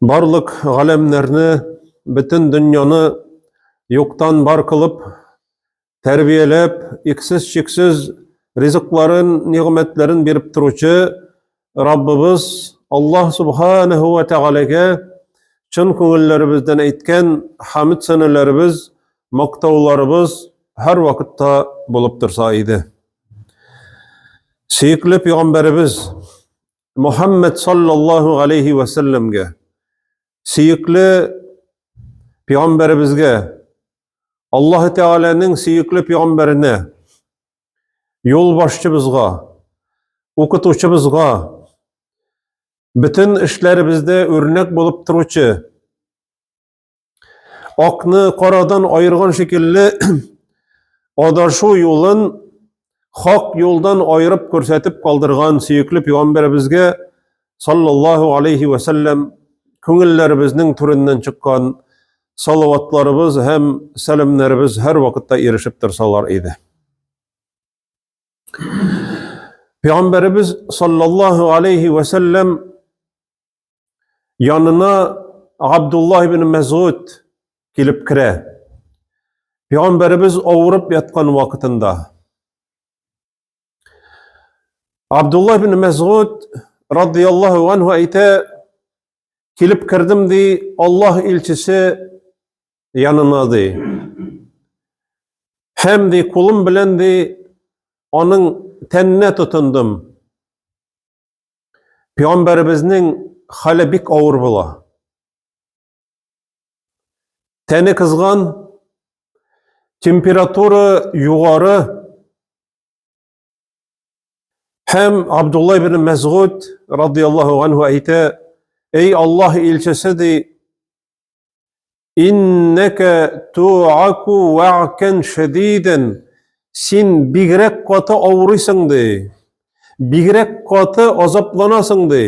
Барлык галәмнәрне, бөтен дөньяны юктан бар кылып, тәрбияләп, иксез-чиксез ризыкларын, нигъмәтләрен биреп торучы Раббыбыз Аллаһ Субханаһу ва Тәгаләгә чын күңелләребездән әйткән хәмд сәнәләребез, мактауларыбыз һәр вакытта булып торса иде. Сөйкле Пәйгамбәребез Мухаммад саллаллаһу алейхи ва салламга, сөйкле Пәйгамбәребезгә, Аллаһ Тәгаләнең сөйкле Пәйгамбәренә, юлбашчыбызга, укытучыбызга, bütün эшләребездә үрнәк булып торучы, акны карадан айырган шикелле адашу юлын хак юлдан айырып күрсәтеп калдырган сөйкле Пәйгамбәребезгә саллаллаһу алейхи ва саллям күңелләребезнең түреннән чыккан салаватларыбыз һәм сәламнәребез һәр вакытта ирешеп торсалар иде. Пәйгамбәребез саллаллаһу алейхи ва саллям янына Абдуллаһ ибн Мәсгуд килеп керә. Пәйгамбәребез авырып яткан вакытында. Абдуллаһ ибн Мәсгуд радиллаһу анһу әйтә, килеп кердем ди, Аллаһ илчесе янына ди. Һәм ди кулым белән ди аның тәненә тотындым. Пәйгамбәребезнең хәле бик авыр була. Тәне кызган, температура югары. Һәм Абдуллаһ ибн Мәсгуд радиллаһу анһу әйтә, эй Аллаһ илчесе ди, иннәка ту'аку вa'кан шадидан, син бигрәк каты авырыйсың ди, бигрәк каты азапланасың ди.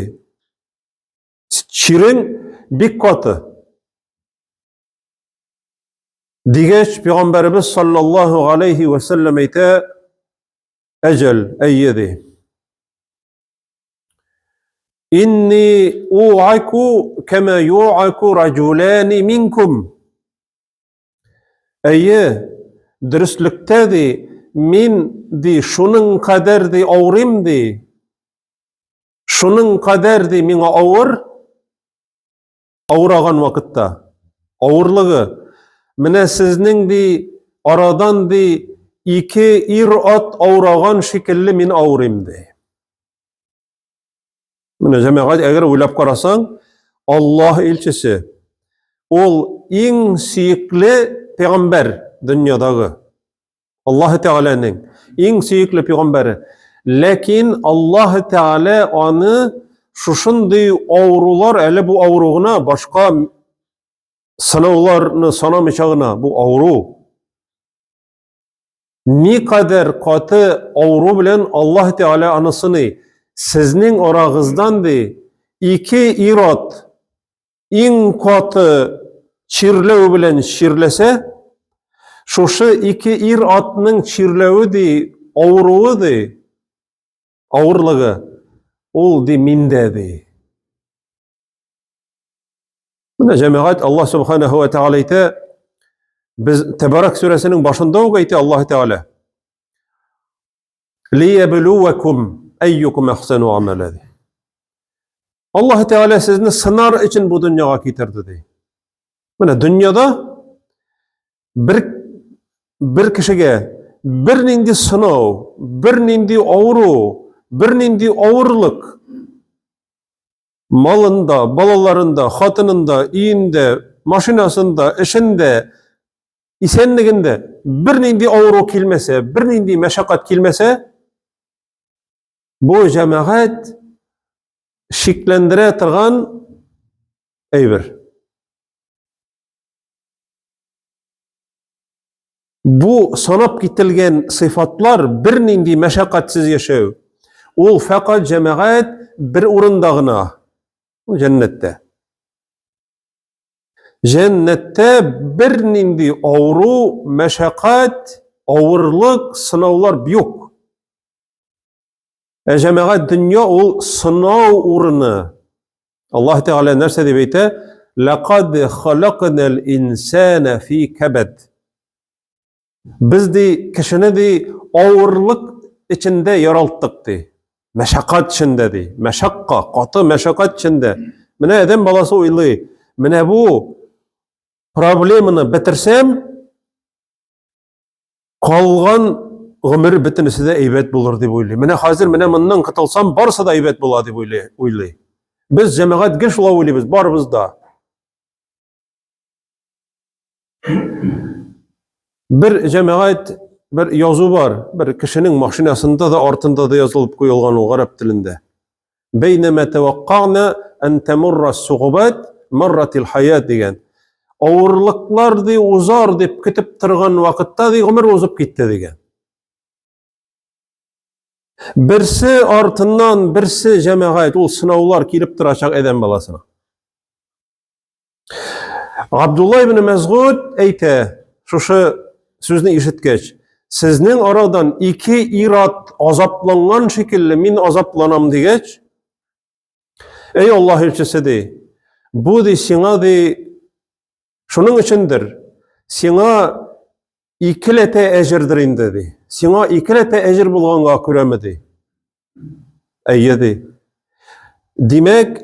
Чирең бик каты. Дигәч, Пәйгамбәребез саллаллаһу алейхи ва саллям әйтә, әҗәл, әйе ди. Инни у'аку кама ю'аку раҗулани минкум. Әйе, дөрестлектә ди, мин ди шуның кадәр ди авырыйм ди. Шуның кадәр ди миңа авыр, авыраган вакытта. Авырлыгы менә сезнең ди арадан ди ике ир-ат авыраган шикелле мин авырыйм ди. Менә җәмәгать, әгәр уйлап карасаң, Аллаһ илчесе, ул иң сөйкле пәйгамбәр дөньядагы. Аллаһ Тәгаләнең иң сөйкле пәйгамбәре. Ләкин Аллаһ Тәгалә аны шушындый авырулар, әле бу авыругына башка сынауларны санамыйча гына бу авыру. Никадәр каты авыру белән Аллаһ Тәгалә аны сыный. Сезнең арагыздан ди ике ир-ат иң каты чирләү белән чирләсә, шушы ике ир-атның чирләүе ди, авыруы ди, авырлыгы, ул ди миндә ди. Менә җәмәгать, Аллаһ Субханаһу ва Тәгалә әйтә, без Тәбәрәк сүрәсенең башында ук әйтә Аллаһ Тәгалә, лияблувакум әйюкум ахсану амала ди. Аллаһ Тәгалә сезне сынар өчен бу дөньяга китерде ди. Менә дөньяда бер кешегә бернинди сынау, бернинди авыру, бернинди авырлык малында, балаларында, хатынында, өендә, машинасында, эшендә, исәнлегендә бернинди авыру килмәсә, бернинди мәшәкать килмәсә, бу җәмәгать шикләндерә торган әйбер. Бу санап кителгән сыйфатлар бернинди мәшәкатьсез яшәү. Ул фақат җәмәгать бер урында гына, җәннәттә. Җәннәттә бернинди авыру, мәшәкать, авырлык, сынаулар юк. Җәмәгать дөнья ул сынау урыны. Allah Teala nerse diye beyte لَقَدْ خَلَقْنَا الْاِنْسَانَ ف۪ي كَبَدٍ Biz de kişini de ağırlık içinde yaralttık de. Meşakkat içinde de. Meşakka, katı meşakkat içinde. Mine edem balası uylu. Mine bu problemini bitirsem kalgan ömür bitinisi de eybet bulur deb uylu. Mine hazır mine bundan kıtılsam barsa da eybet bula deb uylu. Biz cemaat geç ula uyluyuz, barımız da. Bir cemaat, bir yazı var, bir kişinin maşinasında da ortunda da yazılıp koyulgan o Arap dilinde. Beyneme tevakka'na en temurra suğubat marratil hayat degan. Ağırlıklar de uzar deb kitip turgan vaqtda de ömür uzup gitti degan. Birsi ortidan birsi cemaat, ol sınavlar kelip turacak eden balasına. Abdullah ibn Mes'ud ayte, şu sözünü işitgeç, sizning aradan iki irat azaplangan şekilde min azaplanam degeç, ey Allah elçisi de, bu de sana de, şunun içindir, sana ikilete ecirdir indi de, sana ikilete ecir bulganga köreme de, ey de, demek,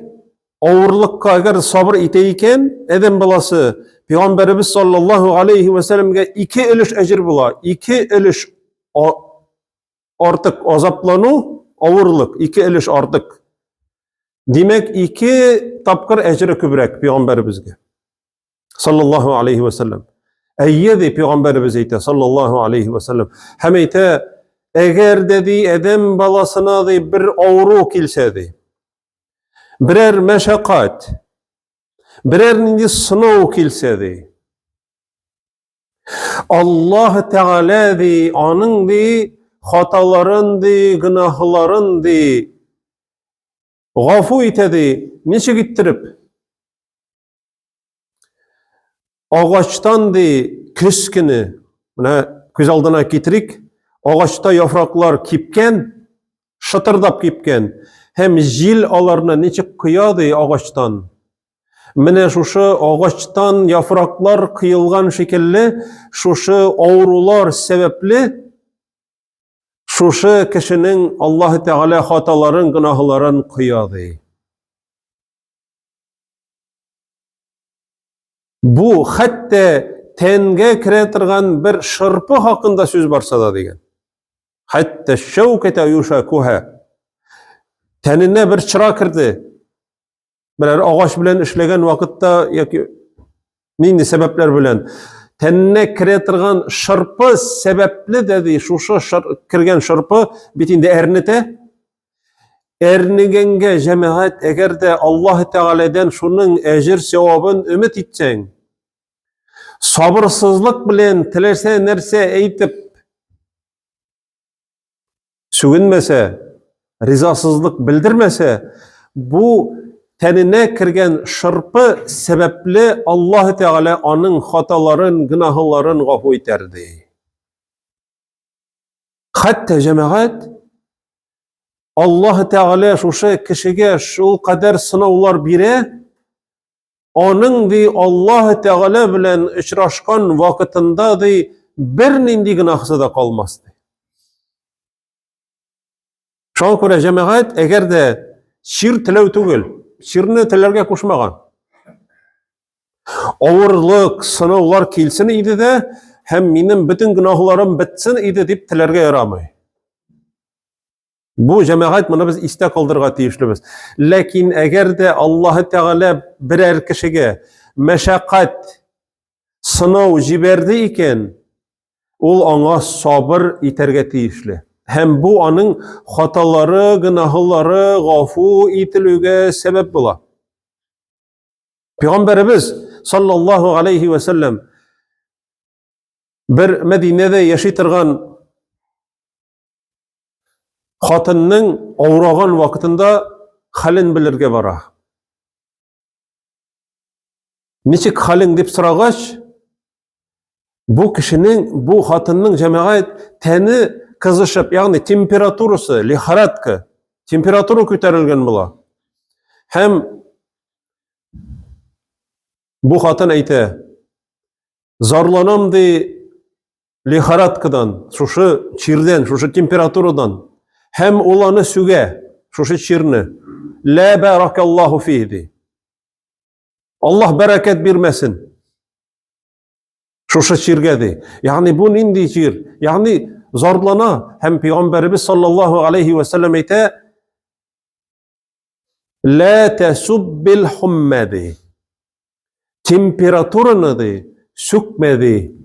ağırlıkka eğer sabır iteyken, eden balası, Peygamberimiz sallallahu aleyhi ve sellem'e iki eliş ecir bula, iki eliş artık azaplanu, ağırlık, iki eliş artık. Demek iki tapkır ecri kübrek Peygamberimizge. Sallallahu aleyhi ve sellem. Eyyedi Peygamberimiz eyte sallallahu aleyhi ve sellem. Hem eyte, eğer dedi edem balasına de bir ağırı kilsedi, birer meşakkat, birer nindi sınav kilsedi, Allah Teala de anın de hataların de günahların de gafu itedi, niçe gittirip ağaçtan de küskini göz aldına getirik, ağaçta yapraklar kipken, şatırdap kipken, hem jil alarına niçe kıyadı ağaçtan. Mine şuşu ağaçtan yapraklar kıyılgan şekilde, şuşu ağrılar sebepli, şuşu kişinin Allah Teala hataların, günahların kıyadı. Bu hatta tenge kiretirgan bir şırpı hakkında söz barsa da degen. Hatta şevkete yuşakuha. Tenine bir çıra kirdi. Birer ağaç bilen işlegen vakitta yoki nindi sebepler bilen tenine kiretirgan şırpı sebepli dedi. Şuşu kirgen şırpı bitinde ernite. Ernigenge cemaat eğer de Allah Teala'dan şunun ecir sevabın ümit etsen, sabırsızlık bilen tilerse nerse eytip sügünmese, rizasızlık bildirmese, bu tenine kirgen şırpı sebeple Allah Teala onun hataların, günahların gafu iterdi. Hatta cemaat Allah Teala şu kişiye şu kadar sınavlar bire, onun di Allah Teala bilen uçraşkan vakitinde di bir nindi günahsı da kalmazdı. Şuna göre cemaat eğer de şiir tilev tugul, şiirini tilerge koşmagan, ağırlık, sınavlar kilsin idi de hem benim bütün günahlarım bitsin idi deyip tilerge yaramay. Bu cemaat bunu biz istek kaldırga tiyişlimiz. Lakin eğer de Allah Teala birer kişiye meşakkat, sınav ciberdi iken, ol ona sabır iterge tiyişli. Hem bu onun hataları, günahları gafu itilüge sebep bula. Peygamberimiz sallallahu aleyhi ve sellem bir Medine'de yaşaytırgan xatının ağrağan vaktinde halin bilirge bara. Niçik halin dip sıragaç, bu kişinin, bu xatının cemaat teni kızışıp, yani temperaturusu, liharatkı, temperaturu köterilgen bula. Hem Bu хатын әйтә, зарланам ди лихорадкадан, шушы чирден, шушы температурадан, һәм ул аны сүгә, шушы чирне. Ла баракаллаху фиһ ди. Аллаһ бәрәкәт бирмәсен. Шушы чиргә ди. Ягъни бу нинди чир? Ягъни зарлана һәм Пәйгамбәрбез саллаллаһу алейхи ва саллям әйтә, لا تسب الحمى ди. Температураны ди, сүкмә ди.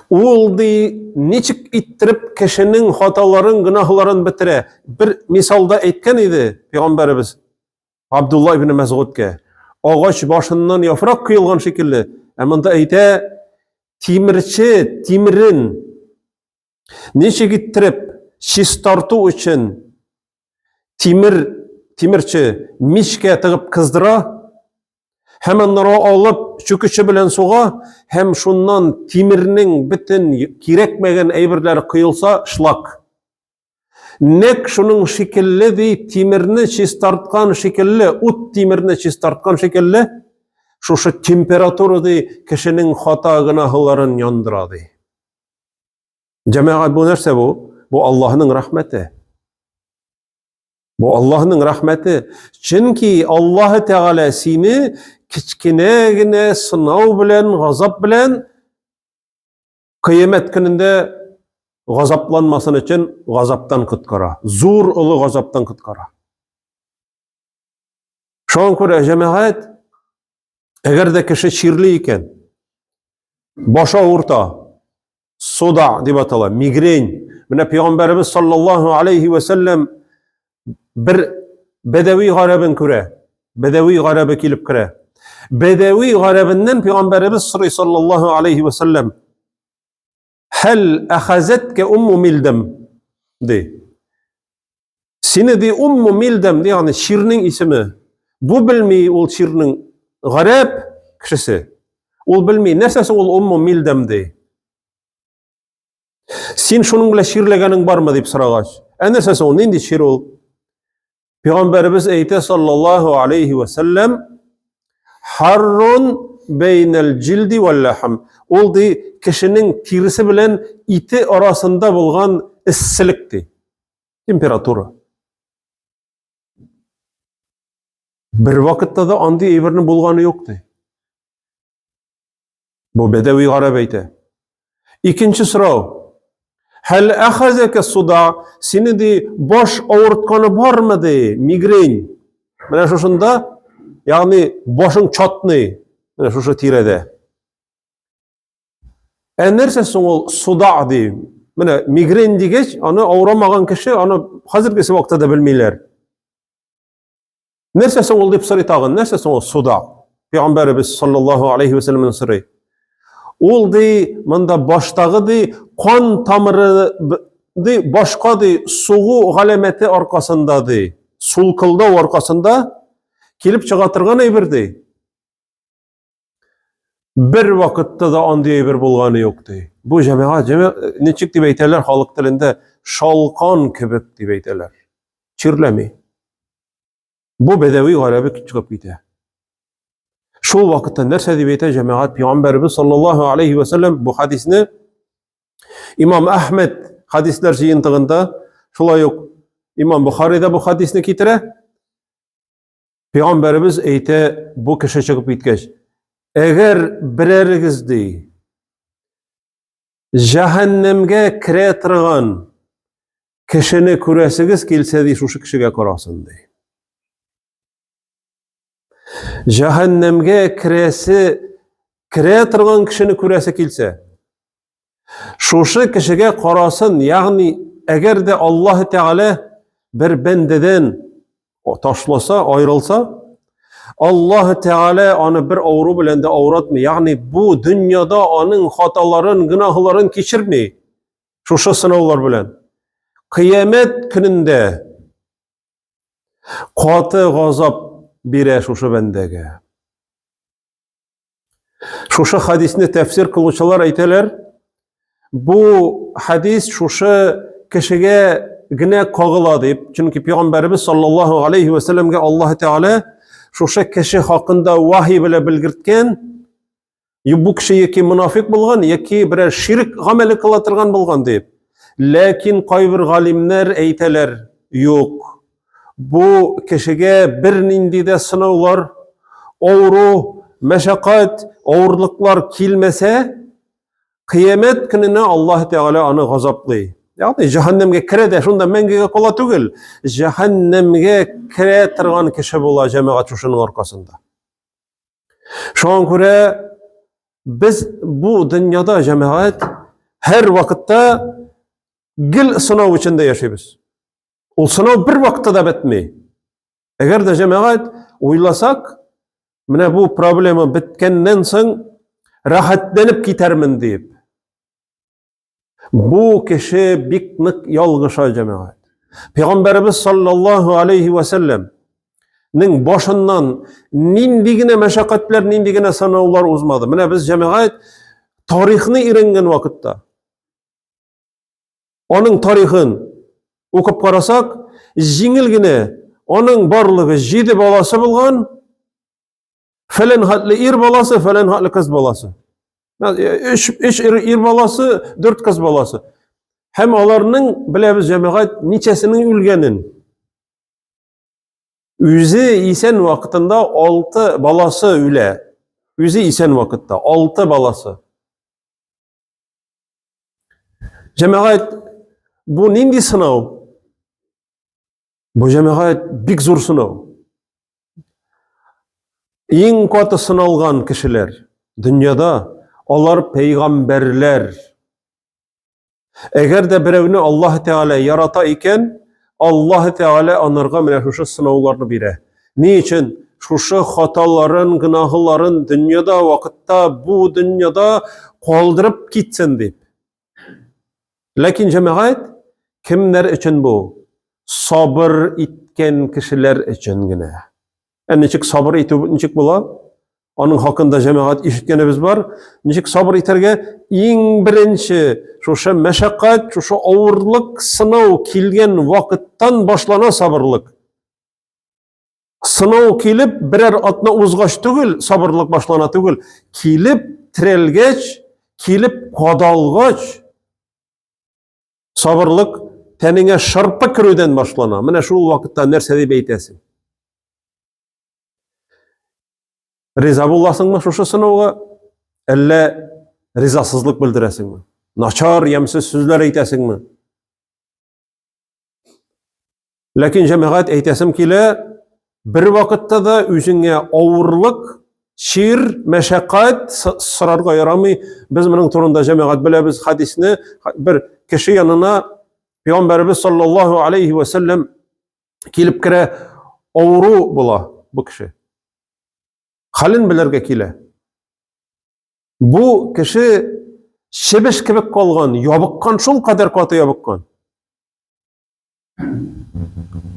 Ул ди ничек иттереп кешенең хаталарын, гынаһларын бетерә. Бер мисалда әйткән иде Пәйгамбәрбез Абдулла ибн Мәсгудка. Агач башыннан яфрак кыйлган шикелле. Ә монда әйтә, тимерче тимерен ничек иттереп чистарту өчен тимерче мичкә тыгып кыздыра, һәм аннары алып чүкече белән суга, һәм шуннан тимернең бөтен кирәкмәгән әйберләре кыйлса, шлак. Нәк шуның шикелле ди, тимерне чистарткан шикелле, ут тимерне чистарткан шикелле, шушы температура ди кешенең хата гынаһларын яндыра ди. Җәмәгать, бу нәрсә бу? Бу Аллаһның рәхмәте. Бу Аллаһның рәхмәте. Чөнки Аллаһ Тәгалә сине кичкенә генә сынау белән, газап белән кыямәт көнендә газапланмасын өчен газаптан коткара. Зур олы газаптан коткара. Шуңа күрә җәмәгать, әгәр дә кеше чирле икән, баш авырта, сода дип атала, мигрень. Менә Пәйгамбәрбез саллаллаһу алейхи ва саллям bir Bedevi garabın күрә. Bedevi garabı килеп керә. Bedevi garabından Peygamberimiz sallallahu aleyhi ve sellem hal ahazetke ummu mildem di. Seni di ummu mildem di, yani şirnin ismi. Bu bilmeyi ol şirnin garab kişisi. Ol bilmeyi nesesi ol ummu mildem di. Sen şunun bile şirlegenin var mı deyip sıragaç. Nesesi ol, nindi şir ol? Peygamberimiz eyte sallallahu aleyhi ve sellem harrun beynel cildi vel laham. Ol di kişinin tirisi bilen iti arasında bulgan issilikti. Temperatura. Bir vakitte da andi evirinin bulganı yoktu. Bu Bedevi Garab eyte. İkinci sıra. Hal ahazeke suda, seni di boş ağırtkanı var mı di? Migren. Mene şuşunda, yani boşun çatını. Mene şuşu tirede. Nersesin ol suda di? Mene migren digeç, onu ağıramağın kişi, onu hazırkesi vakti da bilmeyler. Nersesin ol deyip sırı tağın, nersesin ol suda? Peygamberimiz sallallahu aleyhi ve sellem'in sırı. Ol di, manda baştağı di, kan tamırı di, başka di, suğu galemeti arkasında di, sulkılda arkasında kelip çıgatırgan eybir di. Bir vakitte da andi eybir bulganı yok di. Bu cemaat, neçik dip eyteler halk dilinde, şalkan kibik dip eyteler. Çirlemi. Bu Bedevi Garabı çıkıp gide. Şu vakitte nerse dip eyte cemaat, Peygamberimiz sallallahu aleyhi ve sellem bu hadisini İmam Ahmed hadisler jıyıntığında, şulay yok, İmam Bukhari'de bu hadisini kitire, Peygamberimiz eyte bu kişi çıkıp gitkeç. Eğer birerigizdi cehennemge kiretirgan kişini kuresigiz kilsedi şu kişiye karasın dey. Cehennemge kiretirgan kişini kuresi kilse şu kişiye karasın, yani eğer de Allah Teala bir bendeden taşlasa, ayrılsa, Allah Teala onu bir avru bilen de avratmı. Yani bu dünyada onun hataların, günahların geçirmeyi. Şu sınavlar bilen. Kıyamet gününde katı gazap bire şu bendege. Şu hadisini tefsir kılıçlar eyteler. Bu hadis şu kişiye güne kağıla deyip. Çünkü Peygamberimiz sallallahu aleyhi ve sellem'e Allah Teala шушы кеше хакында вахи белән белгерткен, бу кеше яки мунафик булган, яки бер ширк гамәле кыла торган булган дип. Ләкин кайбер галимнәр әйтәләр, юк. Бу кешегә бер нинди дә сынаулар, авыру, мәшәкать, авырлыклар килмәсә, кыямәт көненә Аллаһ Тәгалә аны газаплый. Ягъни җәһәннәмгә керә дә шунда мәңгегә кала түгел. Җәһәннәмгә керә торган кеше була җәмәгать шушының аркасында. Шуңа күрә biz bu dünyada җәмәгать һәр вакытта гел сынау içinde яшибез. Ул сынау бер вакытта да бетми. Әгәр дә җәмәгать уйласак, менә бу проблема биткәннән соң рәхәтләнеп китәрмен дип. Бу кеше бик нык ялгыша җәмәгать. Пәйгамбәрбез саллаллаһу алейхи ва саллям ның башыннан нинди генә мәшәкатьләр, нинди генә сынаулар узмады. Менә без җәмәгать тарихны өйрәнгән вакытта, аның тарихын укып карасак, җиңел генә аның барлыгы 7 баласы булган, фәлән хатлы ир баласы, фәлән хатлы кыз баласы. 3 ир баласы, 4 кыз баласы. Һәм аларның беләбез җәмәгать ничәсенең үлгәнен. Үзе исән вакытында 6 баласы үлә. Үзе исән вакытта 6 баласы. Җәмәгать бу нинди сынау? Бу җәмәгать бик зур сынау. Иң каты сыналган кешеләр дөньяда алар пәйгамбәрләр. Әгәр дә берәүне Аллаһ Тәгалә ярата икән, Аллаһ Тәгалә анырга менә шушы сынауларны бирә. Ни өчен? Шушы хаталарын, гынахларын дөньяда вакытта бу дөньяда калдырып китсен дип. Ләкин җәмәгать кемнәр өчен бу? Сабыр иткән кешеләр өчен генә. Ничек сабыр итү ничек була? Аның хакында җәмәгать ишеткәнебез бар. Ничек сабыр итәргә? Иң беренче шушы мәшәкать, шушы авырлык, сынау килгән вакыттан башлана сабырлык. Сынау килеп, берәр атна узгач түгел, сабырлык башлана түгел. Килеп, терелгәч, килеп кадалгач, сабырлык тәнеңә шарпы керүдән башлана. Менә шул вакытта нәрсә дип әйтәсең? Риза буласыңмы шушы сынауга? Әллә ризасызлык белдерәсеңме? Начар, ямсыз сүзләр әйтәсеңме? Ләкин җәмәгать әйтәсем килә, бер вакытта да үзеңә авырлык, шир, мәшәкать сырарга ярамый. Без моның турында җәмәгать беләбез хадисне. Бер кеше янына Пәйгамбәрбез саллаллаһу алейхи ва саллям килеп керә, авыру була бу кеше. Халын белергә килә. Бу кеше шебеш кебек калган, ябыккан, шул кадәр каты ябыккан.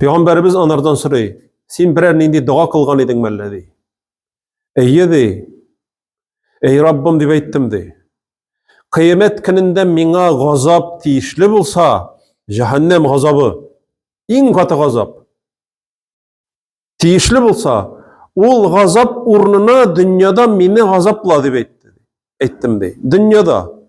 Пәйгамбәрбез анардан сорый: "Син берәр нинди дуа кылган идеңме әллә?" ди. "Әйе" ди. "Эй Раббым" дип әйттем ди. "Кыямәт көнендә миңа газап тиешле булса, җәһәннәм газабы, иң каты газап тиешле булса, ул газап урынына дөньяда мине газапла" дип әйттем ди. Дөньяда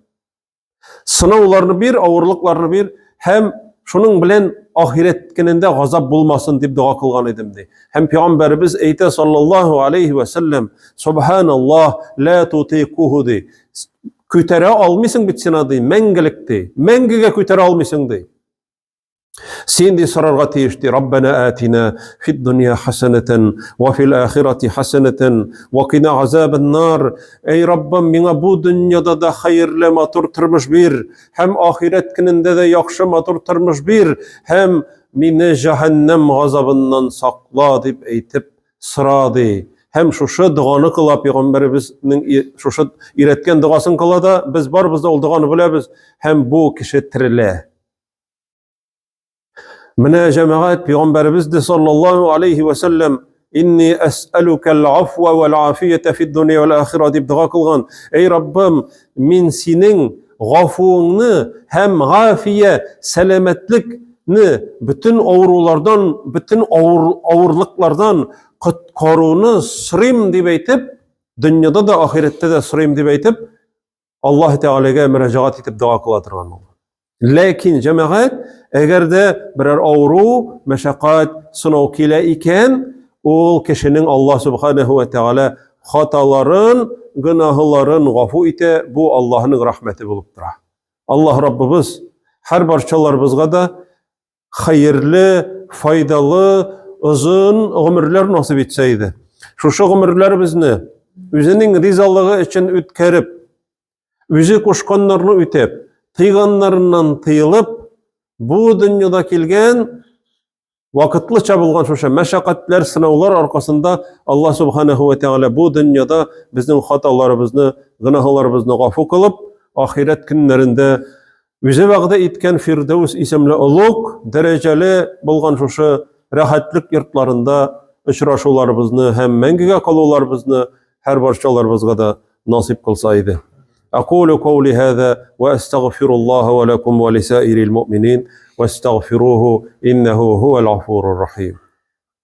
сынауларны бир, авырлыкларны бир, һәм шуның белән ахирет көнендә газап булмасын дип дуа кылган идем ди. Һәм Пәйгамбәрбез әйтә саллаллаһу алейхи ва саллям: "Субханаллаһ ла тутиқуху" ди. Күтәрә алмыйсың бит син ди, мәңгелек ди. Мәңгегә күтәрә алмыйсың ди. Син ди сорарга тиеш ди: "Раббана атина фид дунья хасанатан ва фил ахирати хасанатан ва кина азабан нар". Эй Раббым, миңа бу дөньяда да хәерле матур тормыш бир, һәм ахирет көнендә дә яхшы матур тормыш бир, һәм мине җәһәннәм газабыннан сакла дип әйтеп сорады. Һәм шушы дуганы кыла Пәйгамбәрбезнең шушы өйрәткән дугасын кыла да, без барыбыз да ул дуганы беләбез, һәм бу кеше терелә. Менә җәмәгать Пәйгамбәрбез саллаллаһу алейхи ва саллям: "Инни ас'алука ал-афва вал-афията фид дунья вал-ахира" дип дуга кылган. Эй Раббым, мин синең гафуыңны һәм гафия, сәламәтлекне, бүтән авырулардан, бүтән авырлыклардан, qutqaruuni sirim deb aytib, dunyoda da oxiratda da sirim deb aytib, Alloh taolaga murojaat etib duo qiladirgan. Lekin jamoat agarda biror avru, mashaqqat, sinov kela ekan, ol kishining Alloh subhanahu va taolo xatolarin, gunohlarin g'afu ete, bu Allohning rahmati bo'lib turadi. Alloh Rabbimiz har barchalarimizga da xayrli, foydali, uzun ömürler nasip etseydi. Şu ömürler bizni o'zining rizaligi için o'tkazib, o'zi qo'shqonlarni o'tib, tiyganlarından tiyilib, bu dunyoda kelgan vaqtlicha bo'lgan o'sha mashaqqatlar, sinovlar orqasida Alloh subhanahu va taolo bu dunyoda bizning xatolarimizni, gunohlarimizni g'afu qilib, oxirat kunlarida o'zi va'da etgan Firdavs ismli ulug' darajali bo'lgan o'sha rahatlik yurtlarında uchrashuvlarimizni ham mangiga qoluvlarimizni har barchalarimizga da nasib qilsaydi. أقول قولي هذا وأستغفر الله ولكم ولسائر المؤمنين واستغفروه إنه هو الغفور الرحيم.